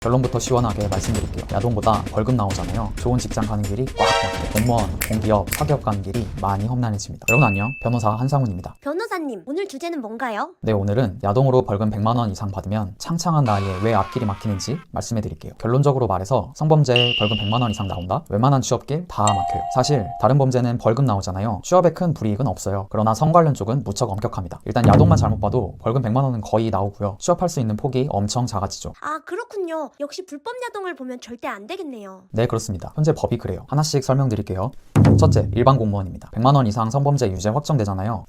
결론부터 시원하게 말씀드릴게요. 야동보다 벌금 나오잖아요. 좋은 직장 가는 길이 꽉 막혀요. 공무원, 공기업, 사기업 가는 길이 많이 험난해집니다. 여러분 안녕, 변호사 한상훈입니다. 변호사님, 오늘 주제는 뭔가요? 네, 오늘은 야동으로 벌금 100만 원 이상 받으면 창창한 나이에 왜 앞길이 막히는지 말씀해 드릴게요. 결론적으로 말해서 성범죄에 벌금 100만 원 이상 나온다? 웬만한 취업길 다 막혀요. 사실 다른 범죄는 벌금 나오잖아요. 취업에 큰 불이익은 없어요. 그러나 성 관련 쪽은 무척 엄격합니다. 일단 야동만 잘못 봐도 벌금 100만 원은 거의 나오고요. 취업할 수 있는 폭이 엄청 작아지죠. 아, 그렇군요. 역시 불법 야동을 보면 절대 안 되겠네요. 네, 그렇습니다. 현재 법이 그래요. 하나씩 설명드릴게요. 첫째, 일반 공무원입니다. 100만 원 이상 성범죄 유죄 확정되잖아요.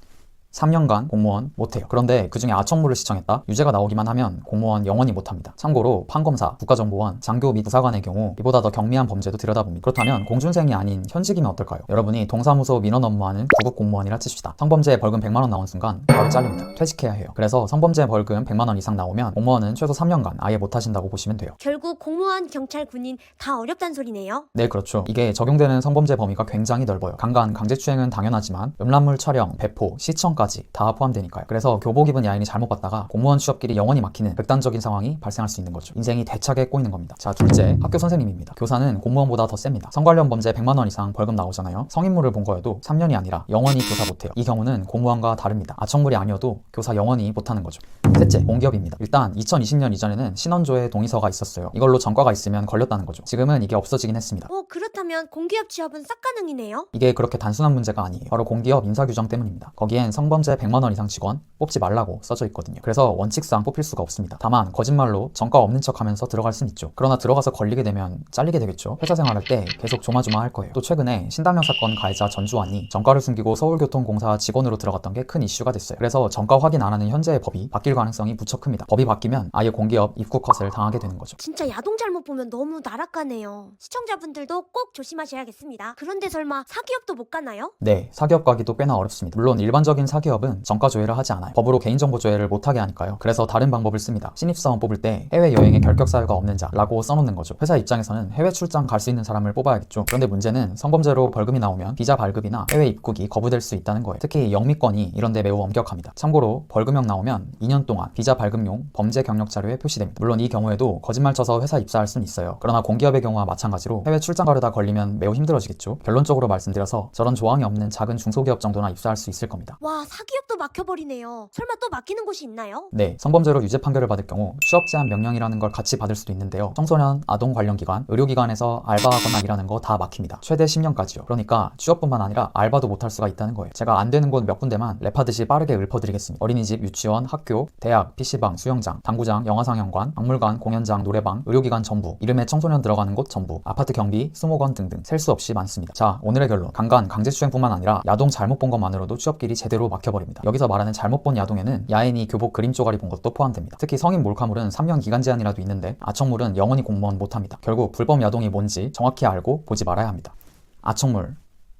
3년간 공무원 못해요. 그런데 그중에 아청물을 시청했다? 유죄가 나오기만 하면 공무원 영원히 못합니다. 참고로 판검사, 국가정보원, 장교 및 부사관의 경우 이보다 더 경미한 범죄도 들여다봅니다. 그렇다면 공준생이 아닌 현직이면 어떨까요? 여러분이 동사무소 민원 업무하는 구급 공무원이라 칩시다. 성범죄에 벌금 100만 원 나온 순간 바로 잘립니다. 퇴직해야 해요. 그래서 성범죄 벌금 100만 원 이상 나오면 공무원은 최소 3년간 아예 못하신다고 보시면 돼요. 결국 공무원, 경찰, 군인 다 어렵단 소리네요. 네, 그렇죠. 이게 적용되는 성범죄 범위가 굉장히 넓어요. 강간, 강제추행은 당연하지만 음란물 촬영, 배포, 시청까지 다 포함되니까요. 그래서 교복 입은 야인이 잘못 봤다가 공무원 취업길이 영원히 막히는 극단적인 상황이 발생할 수 있는 거죠. 인생이 대차게 꼬이는 겁니다. 자, 둘째, 학교 선생님입니다. 교사는 공무원보다 더 셉니다. 성 관련 범죄 100만 원 이상 벌금 나오잖아요. 성인물을 본 거여도 3년이 아니라 영원히 교사 못해요. 이 경우는 공무원과 다릅니다. 아청물이 아니어도 교사 영원히 못하는 거죠. 셋째, 공기업입니다. 일단 2020년 이전에는 신원조회 동의서가 있었어요. 이걸로 전과가 있으면 걸렸다는 거죠. 지금은 이게 없어지긴 했습니다. 그렇다면 공기업 취업은 싹 가능이네요? 이게 그렇게 단순한 문제가 아니에요. 바로 공기업 인사규정 때문입니다. 거기엔 성범죄 100만 원 이상 직원 뽑지 말라고 써져 있거든요. 그래서 원칙상 뽑힐 수가 없습니다. 다만 거짓말로 전과 없는 척 하면서 들어갈 순 있죠. 그러나 들어가서 걸리게 되면 잘리게 되겠죠. 회사 생활할 때 계속 조마조마할 거예요. 또 최근에 신당역 사건 가해자 전주환이 전과를 숨기고 서울교통공사 직원으로 들어갔던 게 큰 이슈가 됐어요. 그래서 전과 확인 안 하는 현재의 법이 바뀔 가능성이 무척 큽니다. 법이 바뀌면 아예 공기업 입국 컷을 당하게 되는 거죠. 진짜 야동 잘못 보면 너무 나락가네요. 시청자분들도 꼭 조심하셔야겠습니다. 그런데 설마 사기업도 못 가나요? 네, 사기업 가기도 꽤나 어렵습니다. 물론 일반적인 사기업은 전과 조회를 하지 않아요. 법으로 개인정보 조회를 못하게 하니까요. 그래서 다른 방법을 씁니다. 신입사원 뽑을 때 해외여행에 결격 사유가 없는 자라고 써놓는 거죠. 회사 입장에서는 해외 출장 갈 수 있는 사람을 뽑아야겠죠. 그런데 문제는 성범죄로 벌금이 나오면 비자 발급이나 해외 입국이 거부될 수 있다는 거예요. 특히 영미권이 이런 데 매우 엄격합니다. 참고로 벌금형 나오면 2년 동안 비자 발급용 범죄 경력 자료에 표시됩니다. 물론 이 경우에도 거짓말 쳐서 회사 입사할 수는 있어요. 그러나 공기업의 경우와 마찬가지로 해외 출장 가려다 걸리면 매우 힘들어지겠죠. 결론적으로 말씀드려서 저런 조항이 없는 작은 중소기업 정도나 입사할 수 있을 겁니다. 와, 사기업도 막혀버리네요. 설마 또 막히는 곳이 있나요? 네, 성범죄로 유죄 판결을 받을 경우 취업 제한 명령이라는 걸 같이 받을 수도 있는데요. 청소년, 아동 관련 기관, 의료기관에서 알바하거나 일하는 거 다 막힙니다. 최대 10년까지요. 그러니까 취업뿐만 아니라 알바도 못할 수가 있다는 거예요. 제가 안 되는 곳 몇 군데만 랩하듯이 빠르게 읊어드리겠습니다. 어린이집, 유치원, 학교, 대학, PC방, 수영장, 당구장, 영화상영관, 박물관, 공연장, 노래방, 의료기관 전부, 이름에 청소년 들어가는 곳 전부, 아파트 경비, 수목원 등등 셀 수 없이 많습니다. 자, 오늘의 결론. 강간, 강제추행뿐만 아니라 야동 잘못 본 것만으로도 취업길이 제대로 막혀버립니다. 여기서 말하는 잘못 본 야동에는 야인이 교복 그림 쪼가리 본 것도 포함됩니다. 특히 성인 몰카물은 3년 기간 제한이라도 있는데 아청물은 영원히 공무원 못합니다. 결국 불법 야동이 뭔지 정확히 알고 보지 말아야 합니다. 아청물,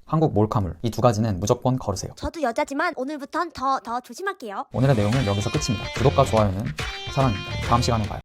한국 몰카물, 이 두 가지는 무조건 거르세요. 저도 여자지만 오늘부턴 더 조심할게요. 오늘의 내용은 여기서 끝입니다. 구독과 좋아요는 사랑입니다. 다음 시간에 봐요.